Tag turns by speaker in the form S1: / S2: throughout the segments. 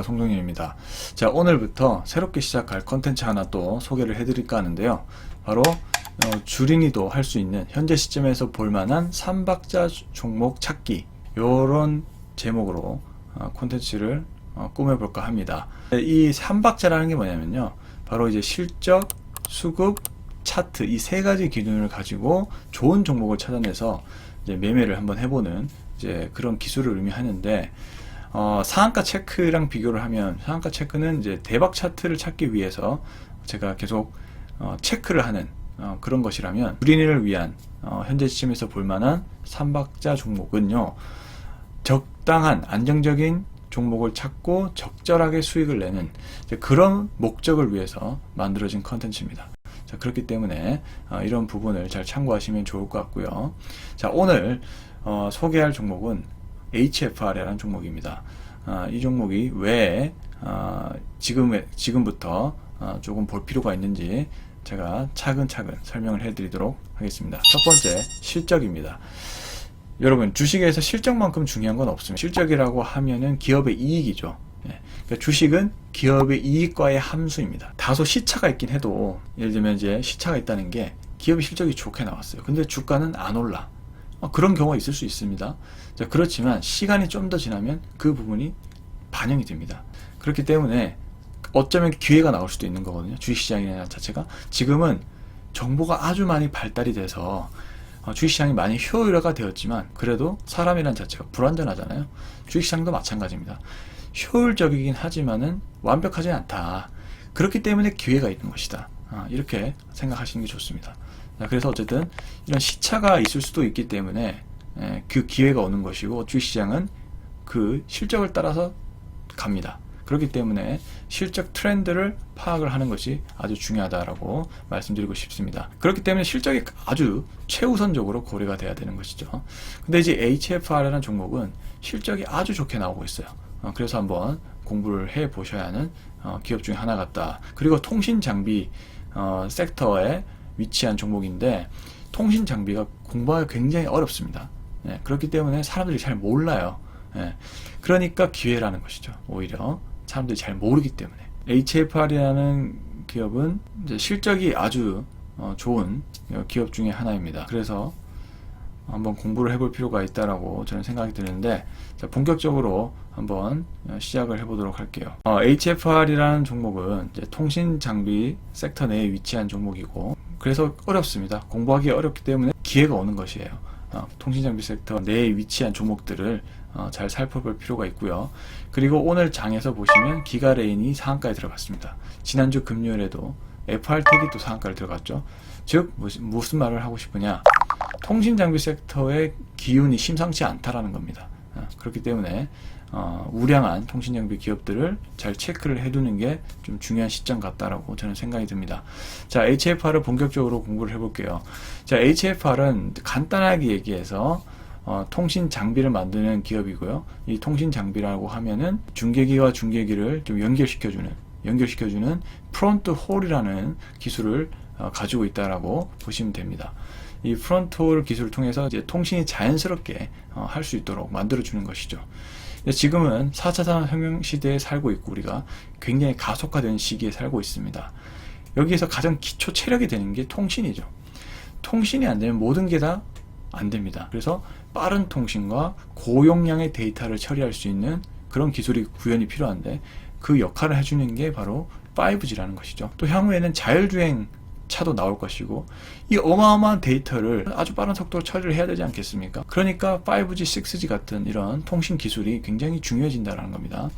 S1: 송동현입니다. 자, 오늘부터 새롭게 시작할 컨텐츠 하나 또 소개를 해드릴까 하는데요. 바로 주린이도 할 수 있는 현재 시점에서 볼만한 3박자 종목 찾기, 요런 제목으로 콘텐츠를 꾸며볼까 합니다. 이 3박자라는 게 뭐냐면요, 바로 이제 실적, 수급, 차트, 이 세 가지 기준을 가지고 좋은 종목을 찾아내서 이제 매매를 한번 해보는 이제 그런 기술을 의미하는데, 상한가 체크랑 비교를 하면, 상한가 체크는 이제 대박 차트를 찾기 위해서 제가 계속 체크를 하는 그런 것이라면, 주린이를 위한 현재 시점에서 볼만한 3박자 종목은요, 적당한 안정적인 종목을 찾고 적절하게 수익을 내는 그런 목적을 위해서 만들어진 컨텐츠입니다. 자, 그렇기 때문에 이런 부분을 잘 참고하시면 좋을 것 같고요. 자, 오늘 소개할 종목은 HFR이라는 종목입니다. 이 종목이 왜 지금부터 조금 볼 필요가 있는지 제가 차근차근 설명을 해드리도록 하겠습니다. 첫 번째, 실적입니다. 여러분, 주식에서 실적만큼 중요한 건 없습니다. 실적이라고 하면은 기업의 이익이죠. 그러니까 주식은 기업의 이익과의 함수입니다. 다소 시차가 있긴 해도, 예를 들면 이제 시차가 있다는 게 기업의 실적이 좋게 나왔어요. 근데 주가는 안 올라. 그런 경우가 있을 수 있습니다. 자, 그렇지만 시간이 좀 더 지나면 그 부분이 반영이 됩니다. 그렇기 때문에 어쩌면 기회가 나올 수도 있는 거거든요. 주식시장이라는 자체가 지금은 정보가 아주 많이 발달이 돼서 주식시장이 많이 효율화가 되었지만, 그래도 사람이란 자체가 불완전하잖아요. 주식시장도 마찬가지입니다. 효율적이긴 하지만은 완벽하지 않다. 그렇기 때문에 기회가 있는 것이다. 이렇게 생각하시는 게 좋습니다. 그래서 어쨌든 이런 시차가 있을 수도 있기 때문에 그 기회가 오는 것이고, 주식시장은 그 실적을 따라서 갑니다. 그렇기 때문에 실적 트렌드를 파악을 하는 것이 아주 중요하다라고 말씀드리고 싶습니다. 그렇기 때문에 실적이 아주 최우선적으로 고려가 돼야 되는 것이죠. 근데 이제 HFR이라는 종목은 실적이 아주 좋게 나오고 있어요. 그래서 한번 공부를 해 보셔야 하는 기업 중에 하나 같다. 그리고 통신 장비 섹터에 위치한 종목인데, 통신 장비가 공부하기 굉장히 어렵습니다. 그렇기 때문에 사람들이 잘 몰라요. 그러니까 기회라는 것이죠. 오히려 사람들이 잘 모르기 때문에. HFR이라는 기업은 이제 실적이 아주 좋은 기업 중에 하나입니다. 그래서 한번 공부를 해볼 필요가 있다라고 저는 생각이 드는데, 자, 본격적으로 한번 시작을 해보도록 할게요. HFR이라는 종목은 이제 통신 장비 섹터 내에 위치한 종목이고, 그래서 어렵습니다. 공부하기 어렵기 때문에 기회가 오는 것이에요. 통신 장비 섹터 내에 위치한 종목들을 잘 살펴볼 필요가 있고요. 그리고 오늘 장에서 보시면 기가레인이 상한가에 들어갔습니다. 지난주 금요일에도 FR텍이 또 상한가를 들어갔죠. 즉 무슨 말을 하고 싶으냐, 통신 장비 섹터의 기운이 심상치 않다라는 겁니다. 그렇기 때문에 우량한 통신 장비 기업들을 잘 체크를 해두는 게 좀 중요한 시점 같다라고 저는 생각이 듭니다. 자, HFR을 본격적으로 공부를 해볼게요. 자, HFR은 간단하게 얘기해서 통신 장비를 만드는 기업이고요. 이 통신 장비라고 하면은 중계기와 중계기를 좀 연결시켜주는 프론트 홀이라는 기술을 가지고 있다라고 보시면 됩니다. 이 프론트 홀 기술을 통해서 이제 통신이 자연스럽게 할 수 있도록 만들어주는 것이죠. 지금은 4차 산업혁명 시대에 살고 있고, 우리가 굉장히 가속화된 시기에 살고 있습니다. 여기에서 가장 기초 체력이 되는 게 통신이죠. 통신이 안 되면 모든 게 다 안 됩니다. 그래서 빠른 통신과 고용량의 데이터를 처리할 수 있는 그런 기술이 구현이 필요한데, 그 역할을 해주는 게 바로 5G라는 것이죠. 또 향후에는 자율주행 차도 나올 것이고, 이 어마어마한 데이터를 아주 빠른 속도로 처리를 해야 되지 않겠습니까? 그러니까 5G, 6G 같은 이런 통신 기술이 굉장히 중요해진다는 겁니다.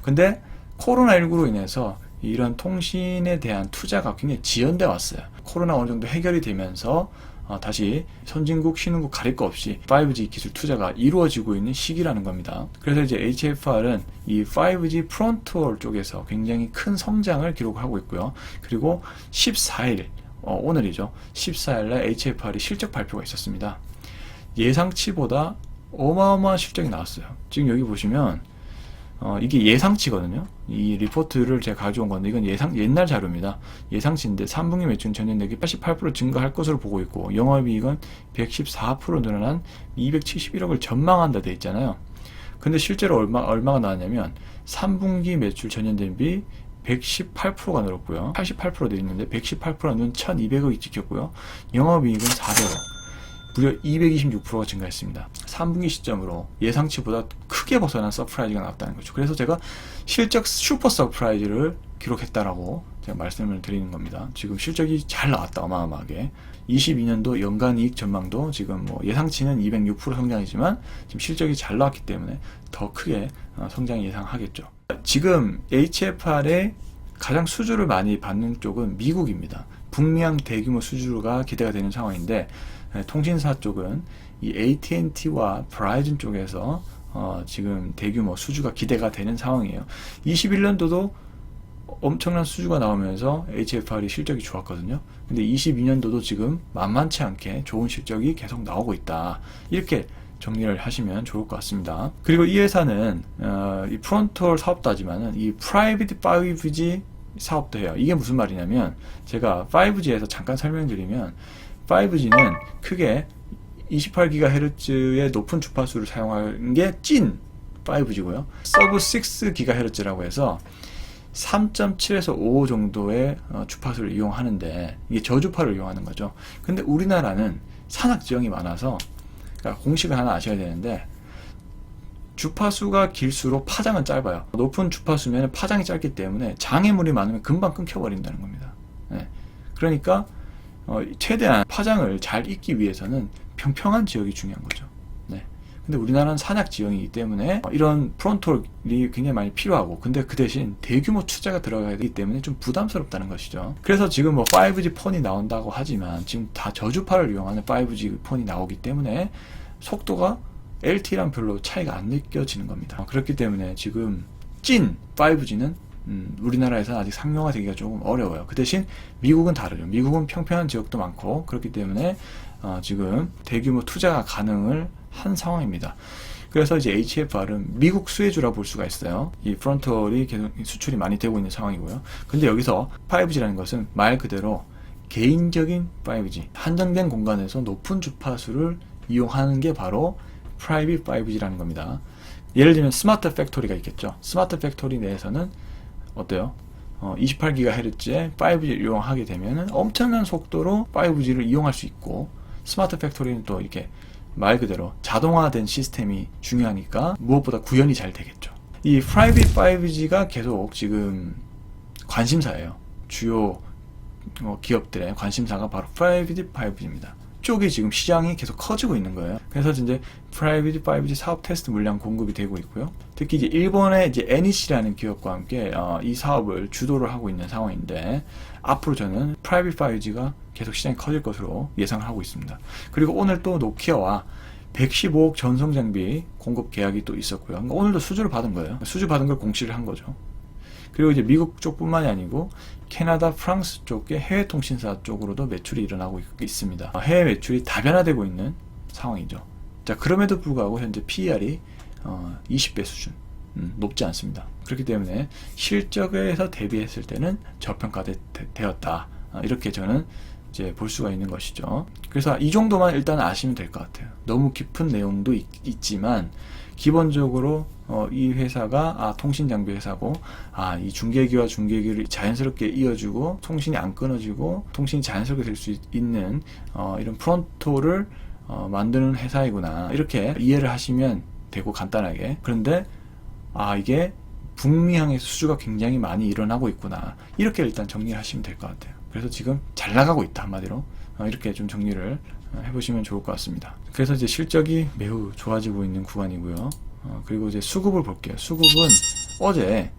S1: 근데 코로나19로 인해서 이런 통신에 대한 투자가 굉장히 지연돼 왔어요. 코로나 어느 정도 해결이 되면서 다시 선진국, 신흥국 가릴 거 없이 5G 기술 투자가 이루어지고 있는 시기라는 겁니다. 그래서 이제 HFR은 이 5G 프론트홀 쪽에서 굉장히 큰 성장을 기록하고 있고요. 그리고 14일, 오늘이죠. 14일날 HFR이 실적 발표가 있었습니다. 예상치보다 어마어마한 실적이 나왔어요. 지금 여기 보시면 이게 예상치거든요. 이 리포트를 제가 가져온 건데, 이건 옛날 자료입니다. 예상치인데 3분기 매출 전년대비 88% 증가할 것으로 보고 있고, 영업이익은 114% 늘어난 271억을 전망한다 돼 있잖아요. 근데 실제로 얼마가 나왔냐면 3분기 매출 전년 대비 118%가 늘었고요. 88% 늘었는데 118%는 1200억이 찍혔고요. 영업이익은 400억. 무려 226%가 증가했습니다. 3분기 시점으로 예상치보다 크게 벗어난 서프라이즈가 나왔다는 거죠. 그래서 제가 실적 슈퍼 서프라이즈를 기록했다라고 제가 말씀을 드리는 겁니다. 지금 실적이 잘 나왔다, 어마어마하게. 22년도 연간 이익 전망도 지금 뭐 예상치는 206% 성장이지만 지금 실적이 잘 나왔기 때문에 더 크게 성장 예상하겠죠. 지금 HFR의 가장 수주를 많이 받는 쪽은 미국입니다. 북미향 대규모 수주가 기대가 되는 상황인데, 통신사 쪽은 이 AT&T와 브라이즌 쪽에서 지금 대규모 수주가 기대가 되는 상황이에요. 21년도도 엄청난 수주가 나오면서 HFR이 실적이 좋았거든요. 근데 22년도도 지금 만만치 않게 좋은 실적이 계속 나오고 있다. 이렇게 정리를 하시면 좋을 것 같습니다. 그리고 이 회사는 이 프론톨 사업도 하지만은 이 프라이빗 5G 사업도 해요. 이게 무슨 말이냐면, 제가 5G에서 잠깐 설명드리면, 5G는 크게 28GHz의 높은 주파수를 사용하는 게 찐 5G고요. 서브 6GHz라고 해서 3.7에서 5 정도의 주파수를 이용하는데, 이게 저주파를 이용하는 거죠. 근데 우리나라는 산악지형이 많아서, 그러니까 공식을 하나 아셔야 되는데, 주파수가 길수록 파장은 짧아요. 높은 주파수면 파장이 짧기 때문에 장애물이 많으면 금방 끊겨버린다는 겁니다. 네. 그러니까 최대한 파장을 잘 잇기 위해서는 평평한 지역이 중요한 거죠. 네. 근데 우리나라는 산악 지형이기 때문에 이런 프론톨이 굉장히 많이 필요하고, 근데 그 대신 대규모 투자가 들어가야 되기 때문에 좀 부담스럽다는 것이죠. 그래서 지금 뭐 5G 폰이 나온다고 하지만 지금 다 저주파를 이용하는 5G 폰이 나오기 때문에 속도가 LTE랑 별로 차이가 안 느껴지는 겁니다. 그렇기 때문에 지금 찐 5G는 우리나라에서 아직 상용화되기가 조금 어려워요. 그 대신 미국은 다르죠. 미국은 평평한 지역도 많고, 그렇기 때문에 지금 대규모 투자가 가능을 한 상황입니다. 그래서 이제 HFR은 미국 수혜주라 볼 수가 있어요. 이 프론톨이 계속 수출이 많이 되고 있는 상황이고요. 근데 여기서 5G라는 것은 말 그대로 개인적인 5G, 한정된 공간에서 높은 주파수를 이용하는 게 바로 프라이빗 5G라는 겁니다. 예를 들면 스마트 팩토리가 있겠죠. 스마트 팩토리 내에서는 어때요? 28GHz의 5G를 이용하게 되면 엄청난 속도로 5G를 이용할 수 있고, 스마트 팩토리는 또 이렇게 말 그대로 자동화된 시스템이 중요하니까 무엇보다 구현이 잘 되겠죠. 이 프라이빗 5G가 계속 지금 관심사예요. 주요 기업들의 관심사가 바로 프라이빗 5G입니다. 쪽이 지금 시장이 계속 커지고 있는 거예요. 그래서 이제 프라이빗 5G 사업 테스트 물량 공급이 되고 있고요. 특히 이제 일본의 이제 NEC라는 기업과 함께 이 사업을 주도를 하고 있는 상황인데, 앞으로 저는 프라이빗 5G가 계속 시장이 커질 것으로 예상을 하고 있습니다. 그리고 오늘 또 노키아와 115억 전송 장비 공급 계약이 또 있었고요. 그러니까 오늘도 수주를 받은 거예요. 수주 받은 걸 공시를 한 거죠. 그리고 이제 미국 쪽뿐만이 아니고 캐나다, 프랑스 쪽의 해외 통신사 쪽으로도 매출이 일어나고 있습니다. 해외 매출이 다변화되고 있는 상황이죠. 자, 그럼에도 불구하고 현재 PER이 20배 수준, 높지 않습니다. 그렇기 때문에 실적에서 대비했을 때는 저평가되었다. 이렇게 저는 이제 볼 수가 있는 것이죠. 그래서 이 정도만 일단 아시면 될 것 같아요. 너무 깊은 내용도 있지만 기본적으로 이 회사가 통신 장비 회사고, 이 중계기와 중계기를 자연스럽게 이어주고 통신이 안 끊어지고 통신이 자연스럽게 될 수 있는 이런 프론토를 만드는 회사이구나, 이렇게 이해를 하시면 되고, 간단하게. 그런데 이게 북미향에서 수주가 굉장히 많이 일어나고 있구나, 이렇게 일단 정리를 하시면 될 것 같아요. 그래서 지금 잘 나가고 있다, 한마디로 이렇게 좀 정리를 해보시면 좋을 것 같습니다. 그래서 이제 실적이 매우 좋아지고 있는 구간이고요. 그리고 이제 수급을 볼게요. 수급은 어제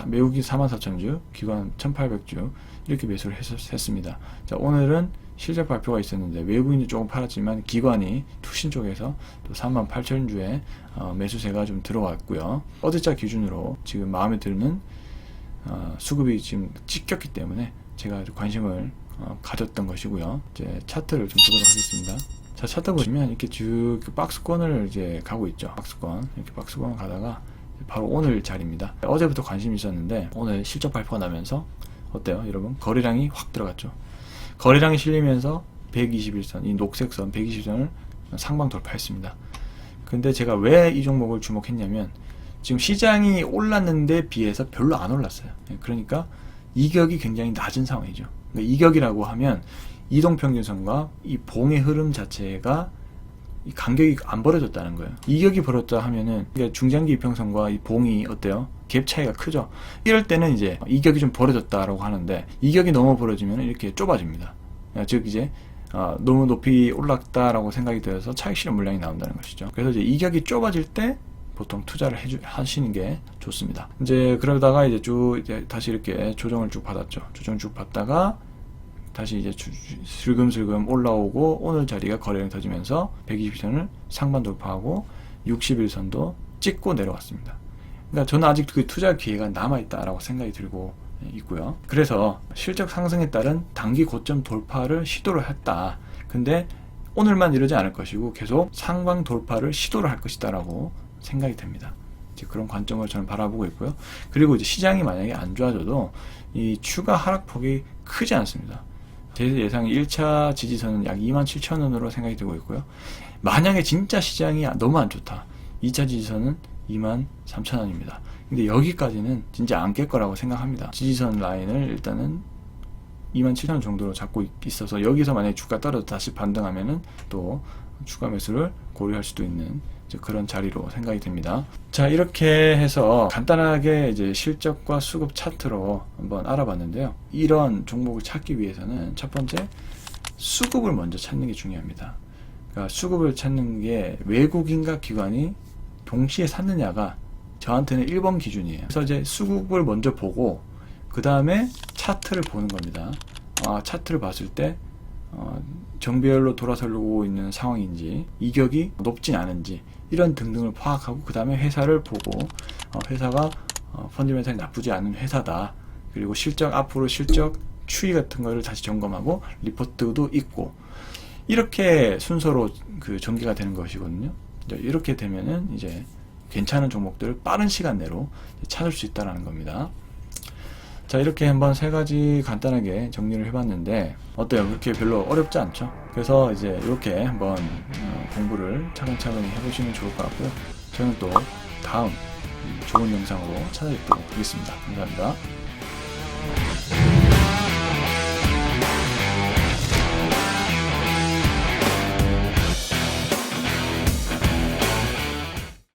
S1: 매우기 44,000주, 기관 1,800주 이렇게 매수를 했습니다. 자, 오늘은 실적 발표가 있었는데 외부인이 조금 팔았지만 기관이 투신 쪽에서 또 38,000주의 매수세가 좀 들어왔고요. 어제자 기준으로 지금 마음에 드는 수급이 지금 찍혔기 때문에 제가 관심을 가졌던 것이고요. 이제 차트를 좀 보도록 하겠습니다. 자, 차트 보시면 이렇게 쭉 박스권을 이제 가고 있죠. 박스권, 이렇게 박스권 가다가 바로 오늘 자리입니다. 어제부터 관심이 있었는데 오늘 실적 발표가 나면서 어때요, 여러분? 거래량이 확 들어갔죠. 거래량이 실리면서 121선, 이 녹색선 120선을 상방 돌파했습니다. 근데 제가 왜 이 종목을 주목했냐면 지금 시장이 올랐는데 비해서 별로 안 올랐어요. 그러니까 이격이 굉장히 낮은 상황이죠. 그러니까 이격이라고 하면 이동평균선과 이 봉의 흐름 자체가 이 간격이 안 벌어졌다는 거예요. 이격이 벌어졌다 하면은 중장기 이평선과 이 봉이 어때요? 갭 차이가 크죠. 이럴 때는 이제 이격이 좀 벌어졌다라고 하는데 이격이 너무 벌어지면 이렇게 좁아집니다. 즉 이제 너무 높이 올랐다라고 생각이 되어서 차익 실현 물량이 나온다는 것이죠. 그래서 이제 이격이 좁아질 때 보통 투자를 하시는 게 좋습니다. 이제 그러다가 이제 이제 다시 이렇게 조정을 쭉 받았죠. 조정 쭉 받다가 다시 이제 슬금슬금 올라오고 오늘 자리가 거래량이 터지면서 120선을 상반 돌파하고 61선도 찍고 내려왔습니다. 그러니까 저는 아직 그 투자 기회가 남아있다라고 생각이 들고 있고요. 그래서 실적 상승에 따른 단기 고점 돌파를 시도를 했다. 근데 오늘만 이러지 않을 것이고 계속 상방 돌파를 시도를 할 것이다라고 생각이 됩니다. 이제 그런 관점으로 저는 바라보고 있고요. 그리고 이제 시장이 만약에 안 좋아져도 이 추가 하락폭이 크지 않습니다. 제 예상이 1차 지지선은 약 27,000원으로 생각이 되고 있고요. 만약에 진짜 시장이 너무 안 좋다. 2차 지지선은 23,000원입니다. 근데 여기까지는 진짜 안 깰 거라고 생각합니다. 지지선 라인을 일단은 27,000원 정도로 잡고 있어서 여기서 만약에 주가 떨어져 다시 반등하면은 또 추가 매수를 고려할 수도 있는 그런 자리로 생각이 됩니다. 자, 이렇게 해서 간단하게 이제 실적과 수급 차트로 한번 알아봤는데요. 이런 종목을 찾기 위해서는 첫 번째 수급을 먼저 찾는 게 중요합니다. 그러니까 수급을 찾는 게 외국인과 기관이 동시에 샀느냐가 저한테는 1번 기준이에요. 그래서 이제 수급을 먼저 보고 그 다음에 차트를 보는 겁니다. 차트를 봤을 때 정배열로 돌아서고 있는 상황인지 이격이 높진 않은지 이런 등등을 파악하고 그 다음에 회사를 보고 회사가 펀드멘탈이 나쁘지 않은 회사다. 그리고 앞으로 실적 추이 같은 거를 다시 점검하고 리포트도 있고 이렇게 순서로 그 전개가 되는 것이거든요. 이렇게 되면은 이제 괜찮은 종목들을 빠른 시간 내로 찾을 수 있다는 겁니다. 자, 이렇게 한번 세 가지 간단하게 정리를 해봤는데 어때요? 그렇게 별로 어렵지 않죠? 그래서 이제 이렇게 한번 공부를 차근차근 해보시면 좋을 것 같고요. 저는 또 다음 좋은 영상으로 찾아뵙도록 하겠습니다. 감사합니다.